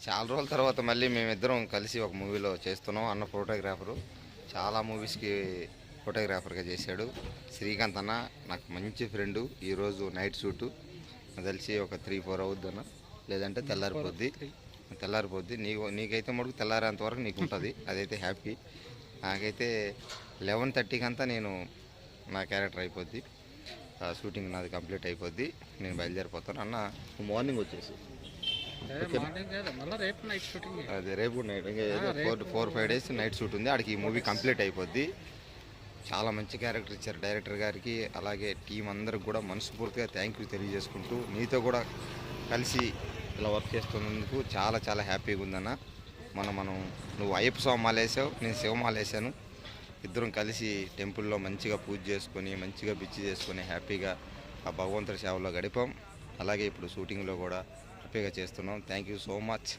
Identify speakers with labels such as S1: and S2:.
S1: చాలా రోజుల తర్వాత మళ్ళీ మేమిద్దరం కలిసి ఒక మూవీలో చేస్తున్నాం. అన్న ఫోటోగ్రాఫరు చాలా మూవీస్కి ఫోటోగ్రాఫర్గా చేశాడు. శ్రీకాంత్ అన్న నాకు మంచి ఫ్రెండు. ఈరోజు నైట్ షూటు తెలిసి ఒక 3-4 అవుద్ది అన్న, లేదంటే తెల్లారిపోద్ది. నీకైతే మటుకు తెల్లారేంత వరకు నీకు ఉంటుంది, అదైతే హ్యాపీ. నాకైతే 11:30కి అంతా నా క్యారెక్టర్ అయిపోద్ది, షూటింగ్ నాది కంప్లీట్ అయిపోద్ది. నేను బయలుదేరిపోతాను అన్న. మార్నింగ్ వచ్చేసి అదే రేపు నైట్ ఇంకా 4-5 డేస్ నైట్ షూట్ ఉంది. ఆడికి ఈ మూవీ కంప్లీట్ అయిపోద్ది. చాలా మంచి క్యారెక్టర్ ఇచ్చారు డైరెక్టర్ గారికి, అలాగే టీం అందరికి కూడా మనస్ఫూర్తిగా థ్యాంక్ యూ తెలియజేసుకుంటూ, నీతో కూడా కలిసి ఇలా వర్క్ చేస్తున్నందుకు చాలా చాలా హ్యాపీగా ఉందన్న. మనం నువ్వు అయ్యప్ప స్వామి మాల వేసావు, నేను శివమాల వేసాను. ఇద్దరం కలిసి టెంపుల్లో మంచిగా పూజ చేసుకొని, మంచిగా బిచ్చి చేసుకొని హ్యాపీగా ఆ భగవంతుడి సేవలో గడిపాం. అలాగే ఇప్పుడు షూటింగ్లో కూడా హ్యాపీగా చేస్తున్నాం. Thank you so much.